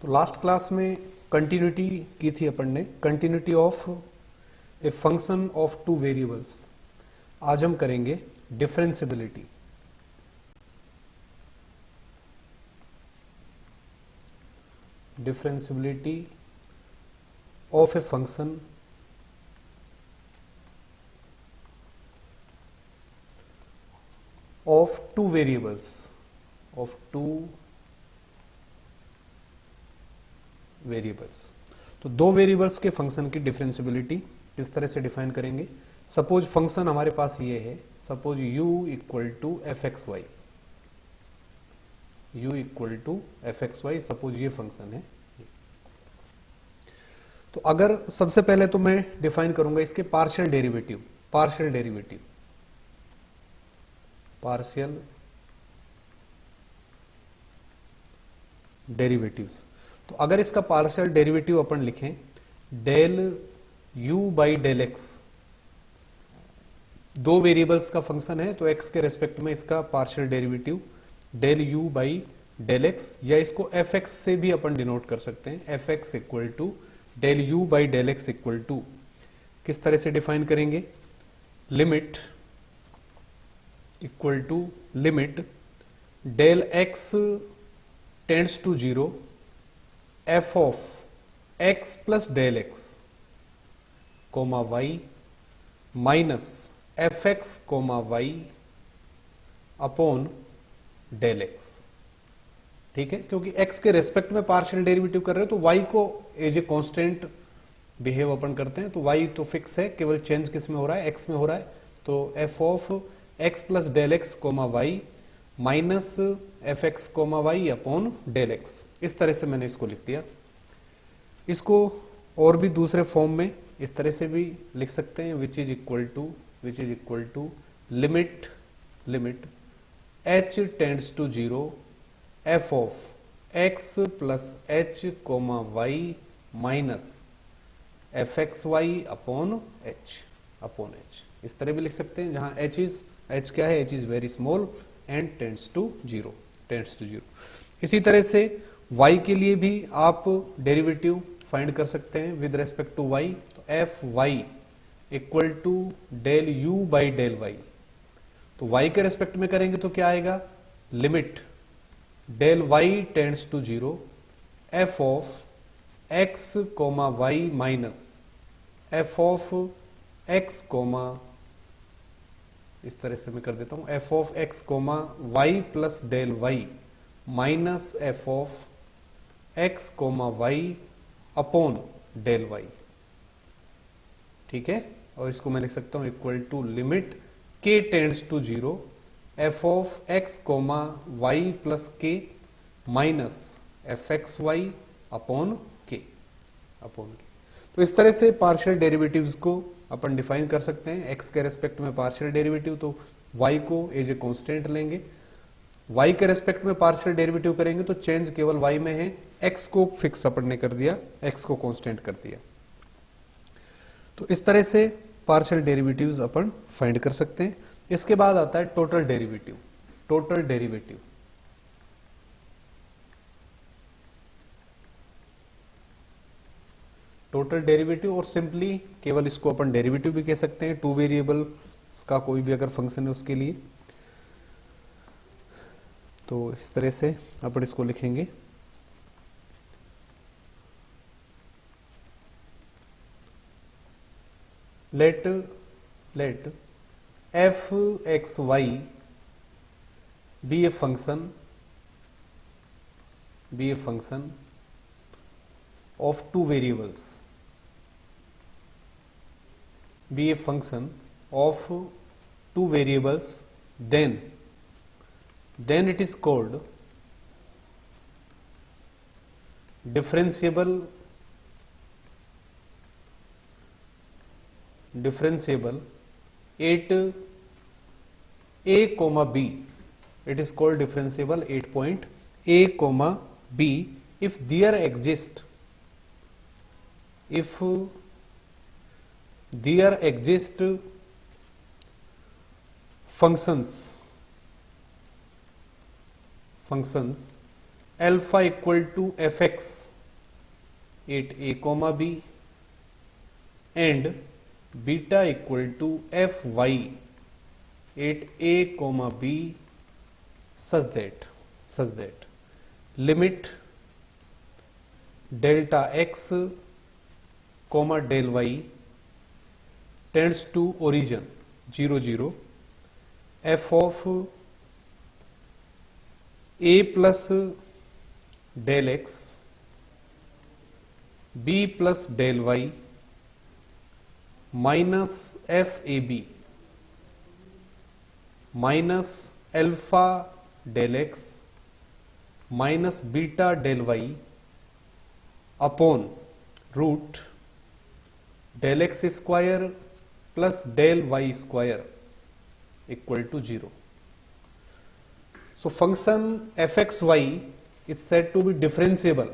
तो last class में continuity की थी अपन ने, continuity of A function of two variables. आज हम करेंगे differentiability. Differentiability of A function of two variables, of two variables. तो दो वेरिएबल्स के फंक्शन की डिफरेंशियबिलिटी किस तरह से डिफाइन करेंगे। सपोज फंक्शन हमारे पास ये है, suppose u equal to F x Y, u equal to F x Y, suppose ये फंक्शन है। तो अगर सबसे पहले तो मैं डिफाइन करूंगा इसके partial derivative, partial derivative, partial derivatives. तो अगर इसका पार्शियल डेरिवेटिव अपन लिखें del u by del X, दो वेरिएबल्स का फंक्शन है तो x के रेस्पेक्ट में इसका partial derivative del u by del X, या इसको एफ एक्स से भी अपन डिनोट कर सकते हैं, F X equal to del u by del X equal to, किस तरह से डिफाइन करेंगे, limit equal to limit del x tends to zero F of x plus del X comma Y minus F X comma Y upon del X. ठीक है, क्योंकि x के respect में partial derivative कर रहे हैं तो y को एज ए कांस्टेंट बिहेव अपन करते हैं, तो y तो फिक्स है, केवल चेंज किस में हो रहा है, x में हो रहा है। तो F of x plus del X comma Y minus F X comma Y upon del X, इस तरह से मैंने इसको लिख दिया। इसको और भी दूसरे फॉर्म में इस तरह से भी लिख सकते हैं, which is equal to limit limit h tends to zero F of x plus h comma Y minus F x Y upon H, इस तरह भी लिख सकते हैं, जहां h क्या है, h is very small and tends to zero. इसी तरह से y के लिए भी आप डेरिवेटिव फाइंड कर सकते हैं विद रेस्पेक्ट टू y। तो f y equal to del u by del y, तो y के रेस्पेक्ट में करेंगे तो क्या आएगा, limit del y tends to zero F of x comma Y minus F of x comma, इस तरह से मैं कर देता हूं, f of x comma Y plus del y minus F of x comma Y upon del y. ठीक है, और इसको मैं लिख सकता हूं equal to limit k tends to zero F of x comma Y plus के minus F x Y upon K. तो इस तरह से पार्शियल डेरिवेटिव्स को अपन डिफाइन कर सकते हैं। x के रेस्पेक्ट में पार्शियल डेरिवेटिव, तो y को एज ए कांस्टेंट लेंगे, y के रेस्पेक्ट में पार्शियल डेरिवेटिव करेंगे तो चेंज केवल y में है, x को फिक्स अपन ने कर दिया, x को कांस्टेंट कर दिया। तो इस तरह से पार्शियल डेरिवेटिव्स अपन फाइंड कर सकते हैं। इसके बाद आता है total derivative, total derivative. Total derivative, और सिंपली केवल इसको अपन डेरिवेटिव भी कह सकते हैं, टू वेरिएबल्स का कोई भी अगर फंक्शन है उसके लिए। तो इस तरह से अपन इसको लिखेंगे, let f x y be a function of two variables, be a function of two variables, then it is called differentiable at a comma b, it is called differentiable at point a comma b if there exist functions alpha equal to fx at a comma b and beta equal to f y at a comma b such that limit delta x comma del y tends to origin 0 0 f of a plus del x b plus del y minus f a b minus alpha del x minus beta del y upon root del x square plus del y square equal to 0. So function fxy is said to be differentiable.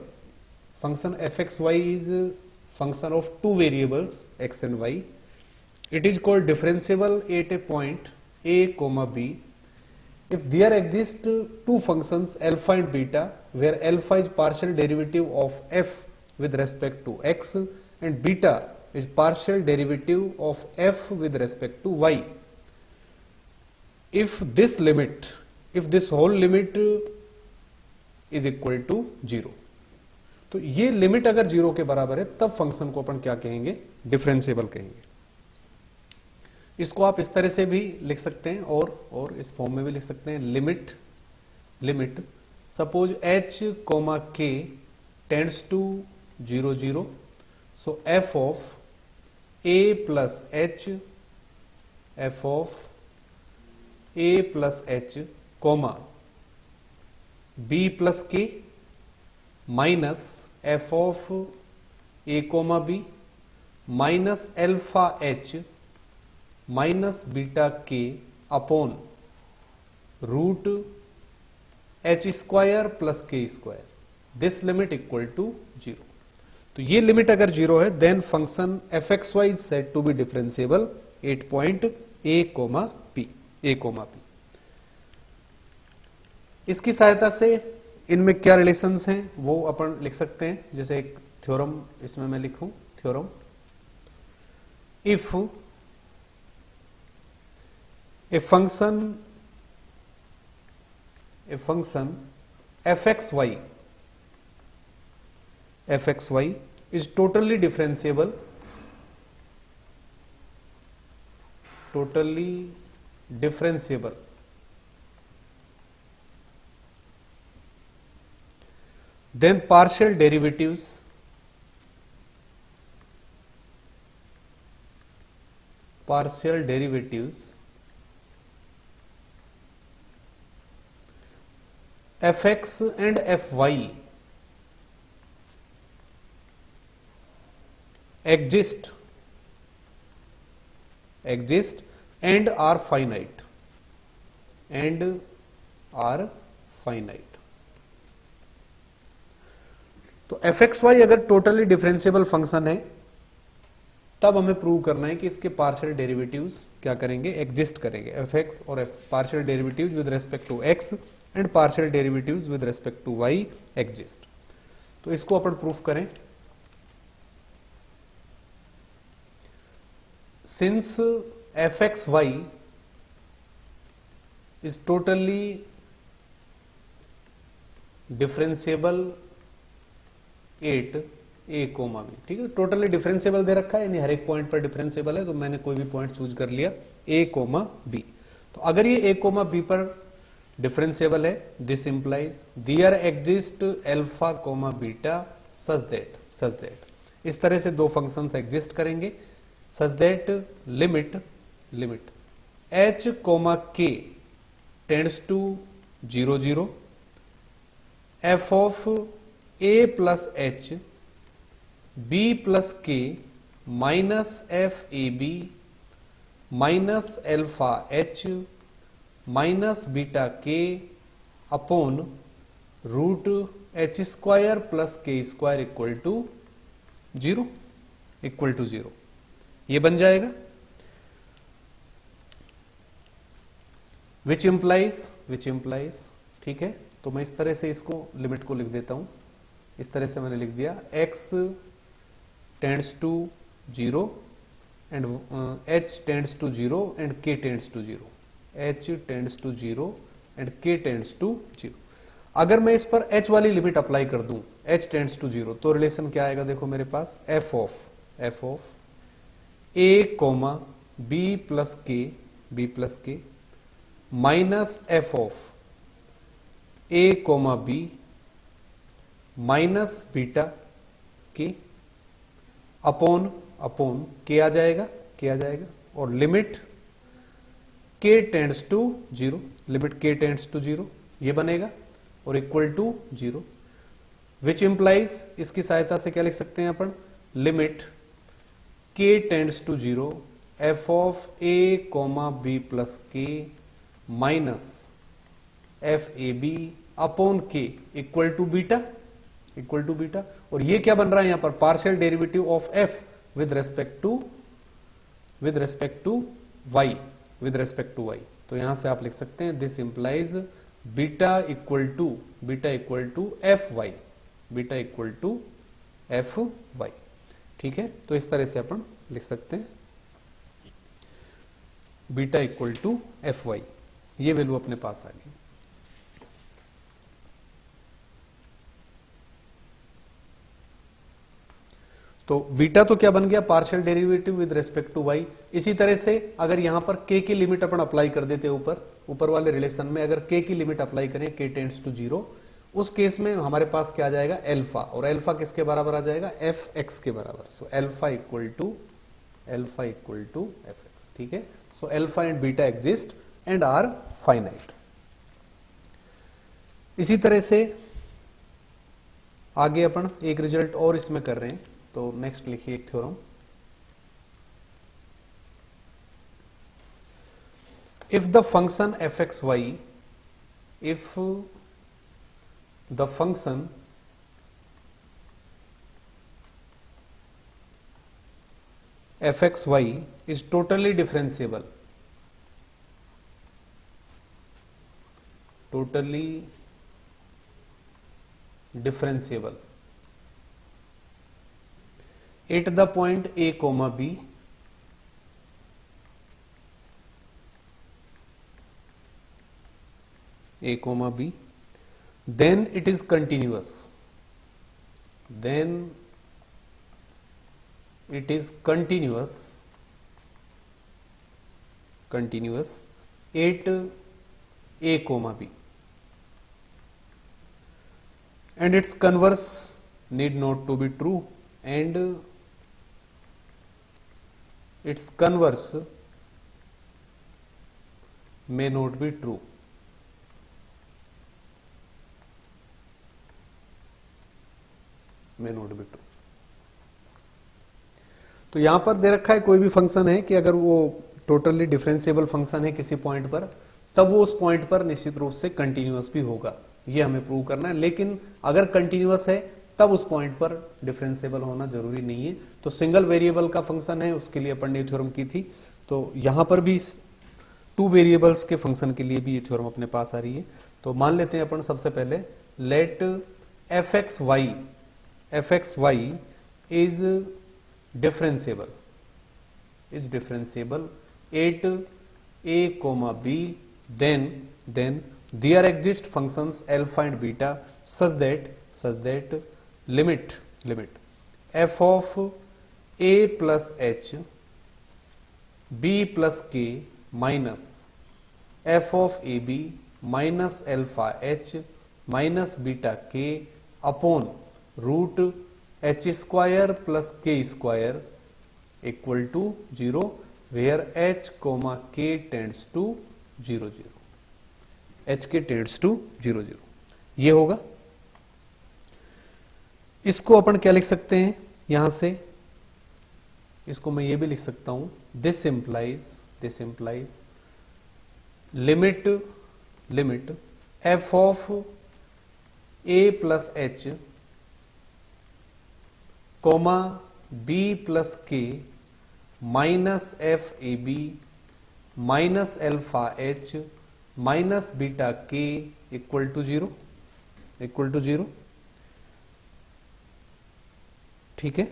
Function fxy is function of two variables x and y. It is called differentiable at a point a comma b if there exist two functions alpha and beta where alpha is partial derivative of f with respect to x and beta is partial derivative of f with respect to y. If this whole limit is equal to 0, तो ये लिमिट अगर 0 के बराबर है तब function को अपन क्या कहेंगे, डिफरेंशिएबल कहेंगे. इसको आप इस तरह से भी लिख सकते हैं और इस फॉर्म में भी लिख सकते हैं. Limit suppose h comma k tends to 0 0, so f of a plus h f of a plus h comma b plus k minus f of a comma b minus alpha h minus beta के upon root H square plus के square. This limit equal to 0. तो ये लिमिट अगर 0 है then function F x Y is said to be differentiable at point a coma P. इसकी सहायता से इनमें क्या रिलेशंस हैं वो अपन लिख सकते हैं. जैसे एक थ्योरम इसमें मैं लिखूं, theorem if a function fxy is totally differentiable then partial derivatives fx and fy exist and are finite तो fxy अगर टोटली डिफरेंशिएबल फंक्शन है तब हमें प्रूव करना है कि इसके पार्शियल डेरिवेटिव्स क्या करेंगे, एग्जिस्ट करेंगे. fx और partial derivatives with respect to x and partial derivatives with respect to y exist. तो इसको अपन प्रूफ करें. Since fxy is totally differentiable at a comma b. ठीक है, टोटली डिफरेंशिएबल दे रखा है यानी हर एक पॉइंट पर डिफरेंशिएबल है, तो मैंने कोई भी पॉइंट चूज कर लिया ए कोमा बी. तो अगर ये ए कोमा बी पर डिफरेंशिएबल है this implies there exist alpha comma beta such that इस तरह से दो फंक्शंस एग्जिस्ट करेंगे such that limit h comma k tends to 0 0 f of a plus h b plus k minus F A B minus alpha h minus beta के upon root H square plus के square equal to 0 ये बन जाएगा. Which implies ठीक है. तो मैं इस तरह से इसको लिमिट को लिख देता हूं. इस तरह से मैंने लिख दिया x tends to 0 and h tends to 0 and k tends to 0, h tends to 0 and k tends to 0। अगर मैं इस पर h वाली लिमिट अप्लाई कर दूं, h tends to 0, तो रिलेशन क्या आएगा? देखो मेरे पास f of a comma b plus के minus f of a comma b minus beta के अपॉन के आ जाएगा और limit k tends to 0, limit k tends to 0 ये बनेगा और इक्वल टू 0, विच इंप्लाइज, इसकी सहायता से क्या लिख सकते हैं अपन? Limit k tends to 0 f of a comma b plus के minus F A B upon K equal to beta, और ये क्या बन रहा है यहां पर? Partial derivative of f with respect to y, तो यहां से आप लिख सकते हैं this implies beta equal to f y. ठीक है, तो इस तरह से अपन लिख सकते हैं beta equal to f y, ये वैल्यू अपने पास आ गई। तो बीटा तो क्या बन गया? Partial derivative with respect to y. इसी तरह से अगर यहां पर k की लिमिट अपन अप्लाई कर देते ऊपर वाले रिलेशन में, अगर k की लिमिट अप्लाई करें k टेंड्स टू 0, उस केस में हमारे पास क्या आ जाएगा? एल्फा, और एल्फा किसके बराबर आ जाएगा? एफ एक्स के बराबर। So alpha equal to F X. ठीक है, so alpha and beta exist and are finite. इसी तरह से आगे अपन एक रिजल्ट और इसमें कर रहे हैं, तो नेक्स्ट लिखिए एक theorem. If the function F x y, if the function F x Y is totally differentiable, at the point a comma b, then it is continuous, at a comma b, and its converse need not to be true, and its converse may not be true। तो यहां पर दे रखा है कोई भी function है कि अगर वो टोटली डिफरेंशिएबल फंक्शन है किसी पॉइंट पर, तब वो उस पॉइंट पर निश्चित रूप से कंटिन्यूअस भी होगा, ये हमें प्रूव करना है। लेकिन अगर कंटिन्यूअस है तब उस पॉइंट पर डिफरेंशिएबल होना जरूरी नहीं है। तो सिंगल वेरिएबल का फंक्शन है, उसके लिए अपन ने थ्योरम की थी, तो यहां पर भी 2 वेरिएबल्स के फंक्शन के लिए भी ये थ्योरम अपने पास आ रही है। तो मान लेते हैं अपन सबसे पहले, let f x Y is differentiable at a comma b, then there exist functions alpha and beta such that limit f of a plus h b plus k minus f of ab minus alpha h minus beta k upon root h square plus k square equal to 0 where h comma k tends to 0 0, h k tends to 0 0, ये होगा। इसको अपन क्या लिख सकते हैं यहां से? इसको मैं ये भी लिख सकता हूं, this implies limit f of a plus h comma b plus k minus F A B minus alpha h minus beta k equal to zero. ठीक है,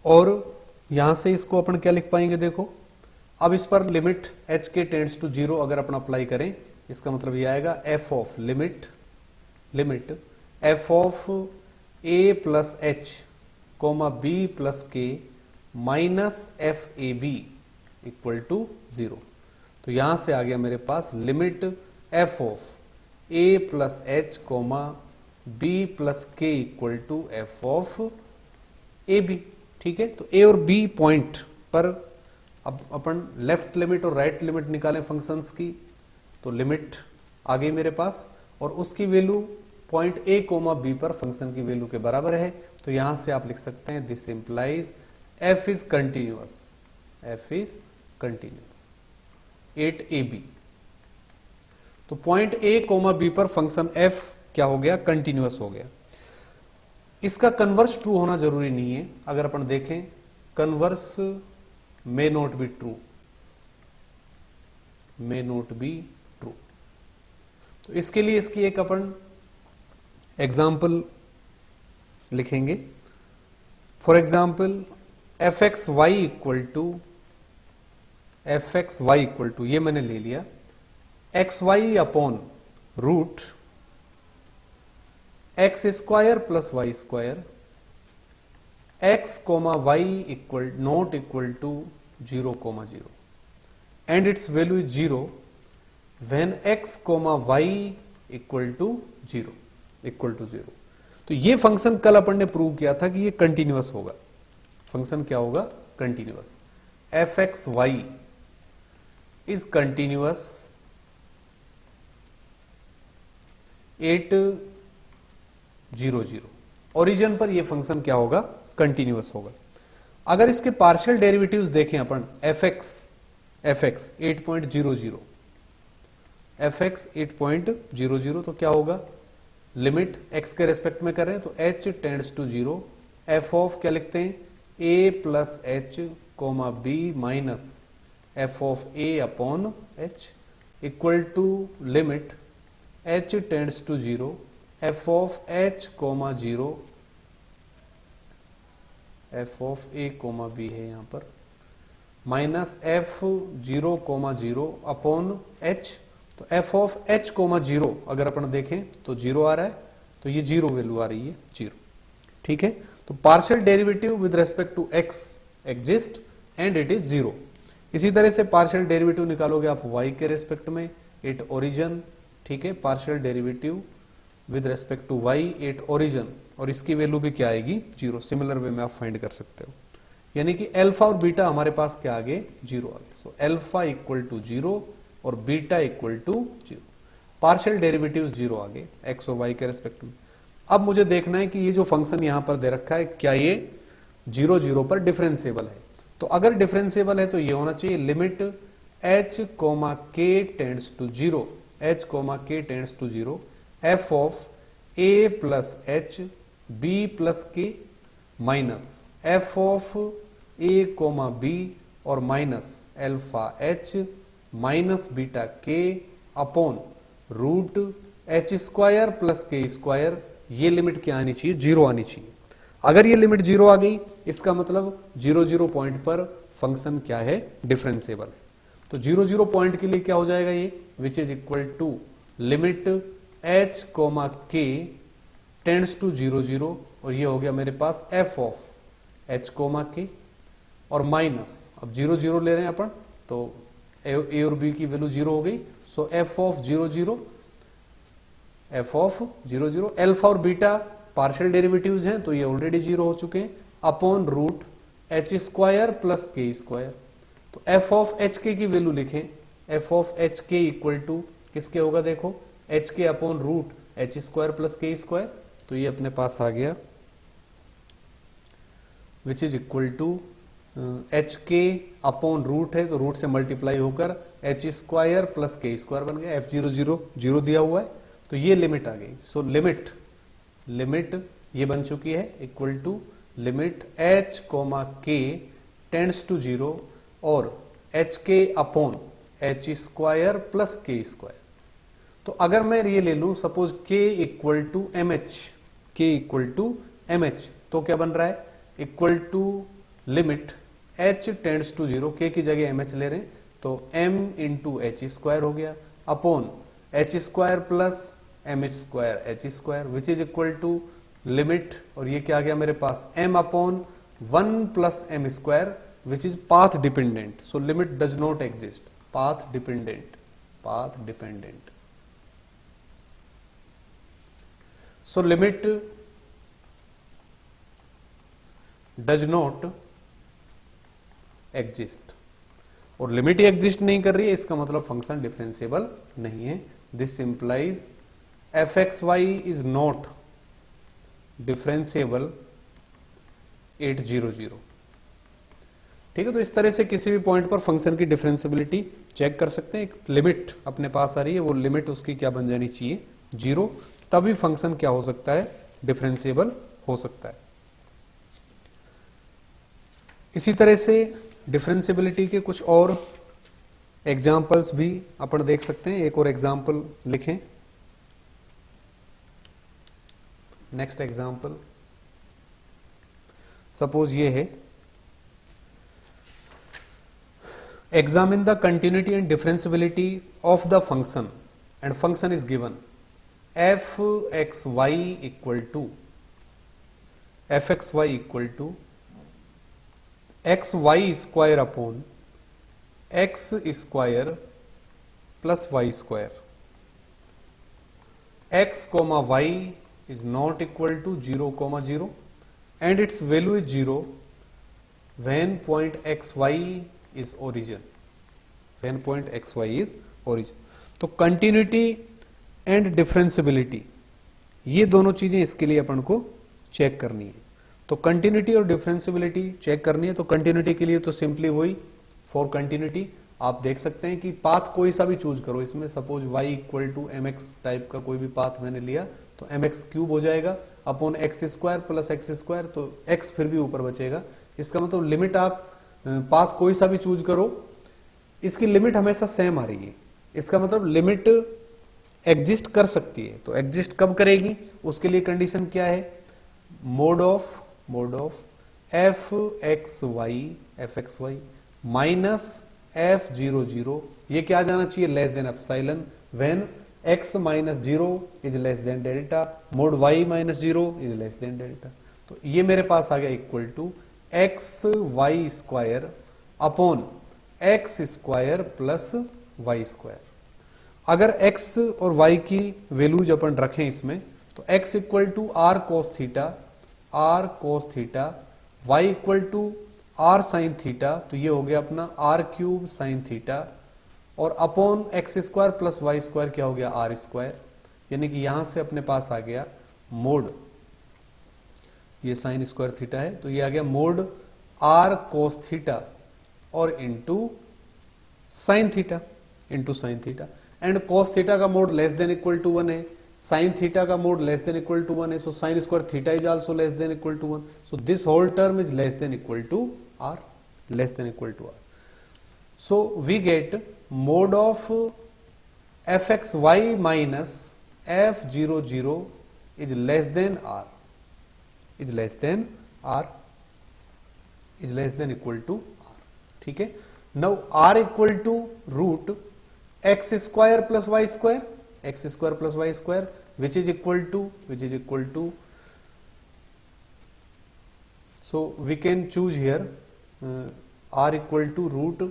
और यहां से इसको अपन क्या लिख पाएंगे, देखो अब इस पर limit H K tends to zero अगर अपन अप्लाई करें, इसका मतलब ये आएगा F of limit F of A plus H comma B plus के minus F A B equal to zero. तो यहां से आ गया मेरे पास limit F of A plus H comma B plus K equal to F of A B. ठीक है, तो ए और बी पॉइंट पर अब अपन लेफ्ट लिमिट और राइट लिमिट निकालें फंक्शंस की, तो लिमिट आ गई मेरे पास और उसकी value point a comma B पर फंक्शन की वैल्यू के बराबर है। तो यहां से आप लिख सकते हैं this implies f is continuous, f is continuous at a b. तो पॉइंट ए कोमा बी पर फंक्शन एफ क्या हो गया, कंटिन्यूअस हो गया। इसका कन्वर्स ट्रू होना जरूरी नहीं है, अगर अपन देखें converse may not be true, may not be true. तो इसके लिए इसकी एक अपन एग्जाम्पल लिखेंगे। For example f x y equal to ये मैंने ले लिया x Y upon root x square plus y square x comma y equal not equal to 0,0 and its value is 0 when x comma y equal to 0। तो ये function कल अपन ने prove किया था कि ये कंटिन्यूअस होगा। फंक्शन क्या होगा, continuous. F x Y is continuous at 0,0। Origin पर ये फंक्शन क्या होगा, कंटिन्यूअस होगा। अगर इसके पार्शियल डेरिवेटिव्स देखें अपन एफ एक्स 8.00 एफ एक्स 8.00 तो क्या होगा, लिमिट एक्स के रेस्पेक्ट में करें तो h tends to 0 F of क्या लिखते हैं a plus H comma b minus F of a upon h equal to limit h tends to 0 F of h comma 0 F of a comma b है यहां पर minus f 0,0 upon h। तो F of h comma 0 अगर अपन देखें तो 0 आ रहा है, तो ये 0 वैल्यू आ रही है 0। ठीक है, तो partial derivative with respect to x exist and it is 0। इसी तरह से पार्शियल डेरिवेटिव निकालोगे आप y के रेस्पेक्ट में एट ओरिजिन। ठीक है, partial derivative with respect to y at origin और इसकी वैल्यू भी क्या आएगी, 0। सिमिलर वे में आप फाइंड कर सकते हो, यानी कि अल्फा और बीटा हमारे पास क्या आगे, 0 आगे। सो अल्फा इक्वल टू 0 और beta equal to 0। Partial derivative 0 आगे x और y के रेस्पेक्ट में। अब मुझे देखना है कि ये जो फंक्शन यहां पर दे रखा है क्या ये 0,0 पर डिफरेंशिएबल है। तो अगर डिफरेंशिएबल है तो ये होना चाहिए limit h comma k tends to 0 h comma k tends to 0 F of a plus H B plus के minus F of a comma B और minus alpha h minus beta के upon root H square plus के square. ये limit क्या आनी चाहिए, 0 आनी चाहिए। अगर ये लिमिट 0 आ गई इसका मतलब 0,0 पॉइंट पर फंक्शन क्या है, डिफरेंशिएबल है। तो 0,0 पॉइंट के लिए क्या हो जाएगा ये, which is equal to limit h comma k tends to 0,0 और ये हो गया मेरे पास f of h comma k और माइनस अब 0,0 ले रहे हैं अपन तो ए और बी की वैल्यू 0 हो गई। सो एफ ऑफ 0,0 अल्फा और बीटा पार्शियल डेरिवेटिव्स हैं तो ये ऑलरेडी 0 हो चुके हैं upon root H square plus के स्क्वायर। तो एफ ऑफ एच के की वैल्यू लिखें, f of h k equal to किसके होगा, देखो h k upon root H square plus के स्क्वायर। तो ये अपने पास आ गया which is equal to h k upon root है तो रूट से मल्टीप्लाई होकर एच स्क्वायर प्लस के स्क्वायर बन गया। एफ 0,0 दिया हुआ है तो ये लिमिट आ गई। सो लिमिट ये बन चुकी है equal to limit h comma k tends to 0 और h k upon h square plus के स्क्वायर। तो अगर मैं ये ले लू suppose k equal to m h तो क्या बन रहा है, equal to limit h tends to 0, k की जगह mh ले रहे हैं तो m इंटू एच स्क्वायर हो गया upon h square plus m h square h square which is equal to limit, और ये क्या आ गया मेरे पास m upon 1 plus m square which is path dependent. So limit does not exist. Path dependent, path dependent. So limit does not exist, और limit ही exist नहीं कर रही है इसका मतलब फंक्शन डिफरेंशिएबल नहीं है. This implies f x Y is not differentiable 800. ठीक है, तो इस तरह से किसी भी पॉइंट पर फंक्शन की डिफरेंशिएबिलिटी चेक कर सकते हैं. एक लिमिट अपने पास आ रही है, वो लिमिट उसकी क्या बन जानी चाहिए 0, तभी फंक्शन क्या हो सकता है डिफरेंशिएबल हो सकता है. इसी तरह से डिफरेंशिएबिलिटी के कुछ और एग्जाम्पल्स भी अपन देख सकते हैं. एक और एग्जाम्पल लिखें. नेक्स्ट एग्जाम्पल सपोज ये है, examine the continuity and differentiability of the function and function is given f x y equal to x y square upon x square plus y square. X comma y is not equal to 0,0 and its value is 0 when point xy is origin. When point xy is origin. तो continuity and differentiability ये दोनों चीजें इसके लिए अपन को check करनी है. तो कंटिन्यूटी और डिफरेंशिएबिलिटी चेक करनी है. तो कंटिन्यूटी के लिए तो सिंपली वही फॉर कंटिन्यूटी आप देख सकते हैं कि पाथ कोई सा भी चूज करो इसमें. Suppose y equal to m x type का कोई भी पाथ मैंने लिया तो एम एक्स क्यूब हो जाएगा upon x square plus x square, तो x फिर भी ऊपर बचेगा. इसका मतलब लिमिट आप पाथ कोई सा भी चूज करो इसकी लिमिट हमेशा सेम आ रही है. इसका मतलब लिमिट एग्जिस्ट कर सकती है. तो एग्जिस्ट कब करेगी उसके लिए कंडीशन क्या है, mod of f x y minus f00, ये क्या आ जाना चाहिए less than epsilon when x minus 0 is less than delta, mod y minus 0 is less than delta. तो ये मेरे पास आ गया equal to x y square upon x square plus y square. अगर x और y की वैल्यूज अपन रखें इसमें तो x equal to r cos theta, y equal to r sine theta, तो ये हो गया अपना आर क्यूब साइन थीटा, और upon x square plus y square क्या हो गया आर स्क्वायर. यानी कि यहां से अपने पास आ गया मोड, ये साइन स्क्वायर थीटा है तो ये आ गया मोड आर कोस थीटा और into sine theta and cos theta का mod less than equal to 1 है, साइन थीटा का mod less than equal to 1 है. So sine square theta is also less than equal to 1. So this whole term is less than equal to r. So we get mode of fxy minus f00 is less than equal to r. ठीक है. Now r equal to root x square plus y square which is equal to so we can choose here r equal to root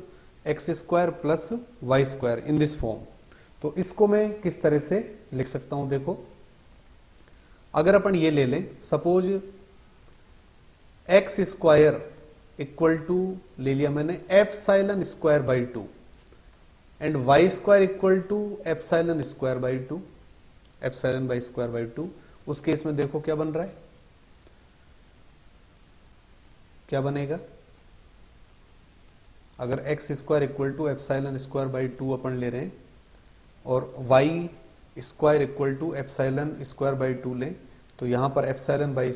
x square plus y square in this form. तो इसको मैं किस तरह से लिख सकता हूं देखो, अगर अपन ये ले लें suppose x square equal to ले लिया मैंने epsilon square by 2 and y square equal to epsilon square by 2, epsilon by square by 2. उस केस में देखो क्या बन रहा है, क्या बनेगा अगर x square equal to epsilon square by 2 अपन ले रहे हैं और y square equal to epsilon square by 2 लें तो यहां पर epsilon by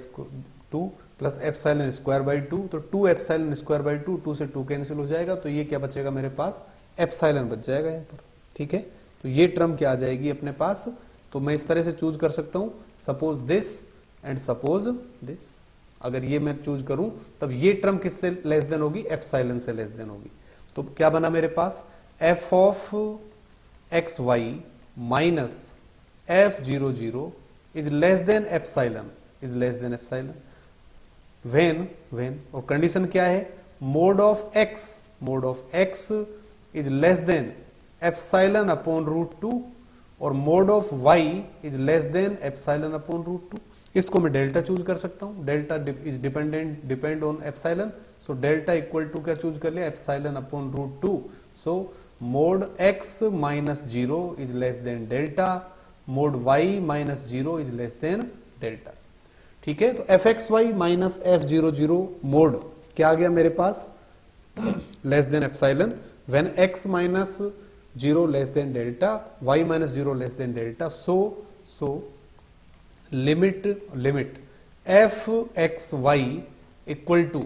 2 plus epsilon square by 2, तो 2 एप्सिलॉन स्क्वायर बाई 2 से 2 कैंसिल हो जाएगा. तो ये क्या बचेगा मेरे पास एप्सिलॉन बच जाएगा यहाँ पर. ठीक है, तो ये टर्म क्या आ जाएगी अपने पास. तो मैं इस तरह से चूज कर सकता हूं suppose this and suppose this. अगर ये मैं चूज करूं तब ये टर्म किससे लेस देन होगी, एप्सिलॉन से लेस देन होगी। तो क्या बना मेरे पास, f of x y minus f zero zero is less than epsilon, is less than epsilon when और कंडीशन क्या है, mod of x is less than epsilon upon root two और mod of y is less than epsilon upon root two. इसको मैं delta choose कर सकता हूं, delta is depend on epsilon, so delta equal to क्या choose कर लिया, epsilon upon root two. So mod x minus zero is less than delta, mod y minus zero is less than delta. ठीक है, तो f x y minus f zero zero mod क्या आ गया मेरे पास, less than epsilon when x minus zero less than delta, Y minus zero less than delta. So limit f x y equal to,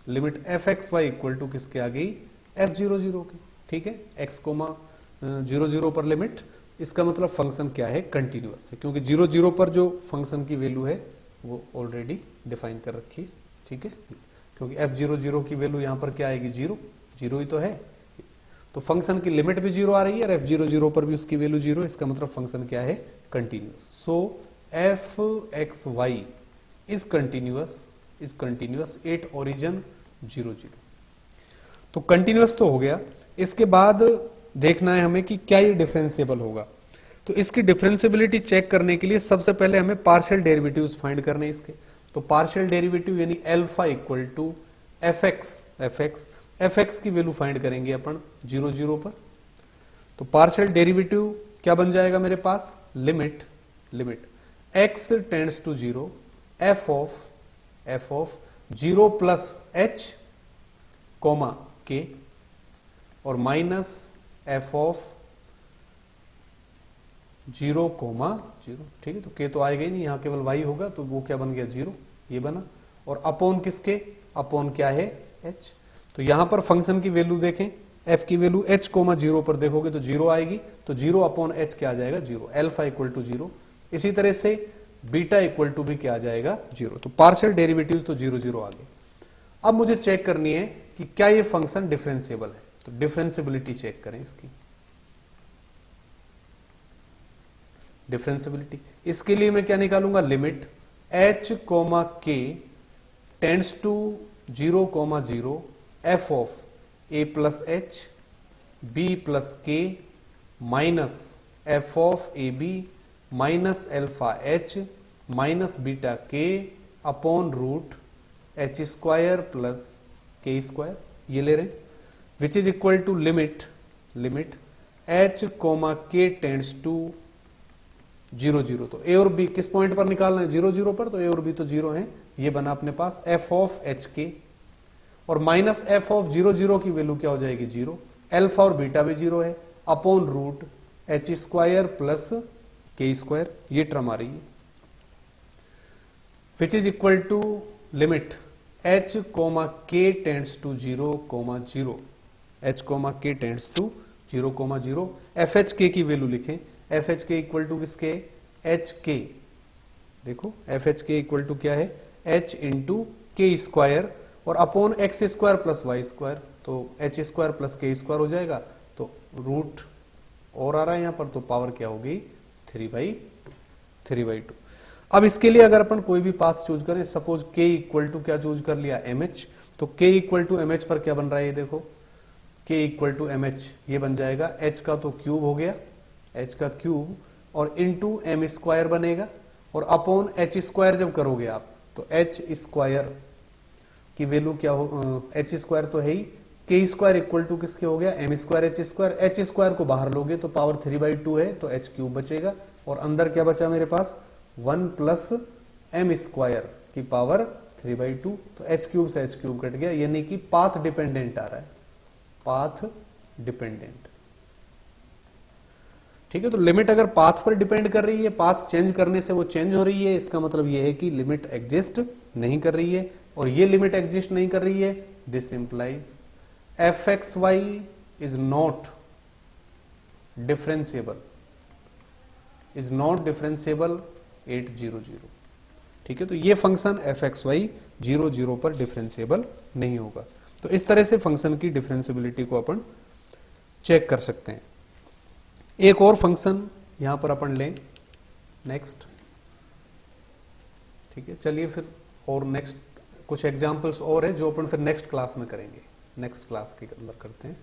limit f x y equal to किसके आ गई, f zero zero की। ठीक है, x comma zero zero पर limit, इसका मतलब function क्या है, कंटिन्यूअस है, क्योंकि जीरो जीरो पर जो फंक्शन की वैल्यू है वो ऑलरेडी डिफाइन कर रखी है। ठीक है, क्योंकि एफ जीरो जीरो की वैल्यू यहां पर क्या आएगी, जीरो, जीरो ही तो है, तो फंक्शन की लिमिट भी जीरो आ रही है और एफ जीरो जीरो पर भी उसकी वैल्यू जीरो, इसका मतलब फंक्शन क्या है, continuous. So f x Y is continuous at origin zero zero. तो कंटिन्यूअस तो हो गया, इसके बाद देखना है हमें कि क्या ये डिफरेंशिएबल होगा। तो इसकी डिफरेंशिएबिलिटी चेक करने के लिए सबसे पहले हमें पार्शियल डेरिवेटिव्स फाइंड करने इसके। तो पार्शियल डेरिवेटिव यानी alpha equal to F x की वैल्यू फाइंड करेंगे अपन जीरो जीरो पर। तो पार्शियल डेरिवेटिव क्या बन जाएगा मेरे पास, limit x tends to zero F of zero plus H comma k और minus F of zero comma zero. ठीक है, तो के तो आएगा ही नहीं, यहां केवल वाई होगा, तो वो क्या बन गया, जीरो, ये बना, और अपॉन किसके, अपॉन क्या है, एच। तो यहां पर फंक्शन की वैल्यू देखें, एफ की वैल्यू एच कोमा जीरो पर देखोगे तो जीरो आएगी, तो जीरो अपॉन एच क्या आ जाएगा, zero, alpha equal to zero. इसी तरह से बीटा इक्वल टू भी क्या आ जाएगा, जीरो। तो पार्शियल डेरिवेटिव्स तो जीरो जीरो आ गए। अब मुझे चेक करनी है कि क्या ये फंक्शन डिफरेंशिएबल है, तो डिफरेंशिएबिलिटी चेक करें इसकी। डिफरेंशिएबिलिटी, इसके लिए मैं क्या निकालूंगा, limit h comma k tends to zero comma zero F of A plus H B plus के minus F of A B minus alpha h minus beta के upon root H square plus के square, ये ले रहे हैं, which is equal to limit h comma k tends to zero zero. तो ए और B किस पॉइंट पर निकालना है, जीरो जीरो पर, तो ए और बी तो जीरो है, ये बना अपने पास एफ ऑफ एच के और minus F of zero zero की वैल्यू क्या हो जाएगी, जीरो, एल्फा और बीटा भी जीरो है, upon root H square plus के स्क्वायर, ये टर्म आ रही है, which is equal to limit h comma k tends to zero comma zero, h comma k tends to zero comma zero. F h k की value लिखें, f h k equal to किसके, h k, देखो F h k equal to क्या है, h into k square और upon x square plus y square, तो h square plus के square हो जाएगा, तो रूट और आ रहा है यहां पर, तो पावर क्या होगी, 3/2। अब इसके लिए अगर अपन कोई भी पाथ चूज करें, सपोज k इक्वल टू क्या चूज कर लिया, mh, तो k इक्वल टू mh पर क्या बन रहा है, ये देखो k इक्वल टू mh, ये बन जाएगा h का तो क्यूब हो गया, h का क्यूब और इंटू m स्क्वायर बनेगा और अपॉन h स्क्वायर जब करोगे आप तो h स्क्वायर की वैल्यू क्या हो, h स्क्वायर तो है ही, k स्क्वायर इक्वल टू किसके हो गया, m square h square, h square को बाहर लोगे तो पावर 3/2 है, तो h क्यूब बचेगा और अंदर क्या बचा मेरे पास, 1 प्लस m स्क्वायर की पावर 3/2, तो h क्यूब से h क्यूब कट गया, यानी कि पाथ डिपेंडेंट आ रहा है, पाथ डिपेंडेंट। ठीक है, तो लिमिट अगर पाथ पर डिपेंड कर रही है, पाथ चेंज करने से वो चेंज हो रही है, इसका मतलब ये है कि लिमिट एग्जिस्ट नहीं कर रही है, और ये लिमिट एग्जिस्ट नहीं कर रही है, this implies f x Y is not differentiable, 800। ठीक है, तो ये फंक्शन एफ एक्स वाई 0 0 पर डिफरेंशिएबल नहीं होगा। तो इस तरह से फंक्शन की डिफरेंशिएबिलिटी को अपन चेक कर सकते हैं। एक और फंक्शन यहां पर अपन लें, नेक्स्ट। ठीक है, चलिए फिर और नेक्स्ट कुछ एग्जांपल्स और है जो अपन फिर नेक्स्ट क्लास में करेंगे, नेक्स्ट क्लास के अंदर करते हैं।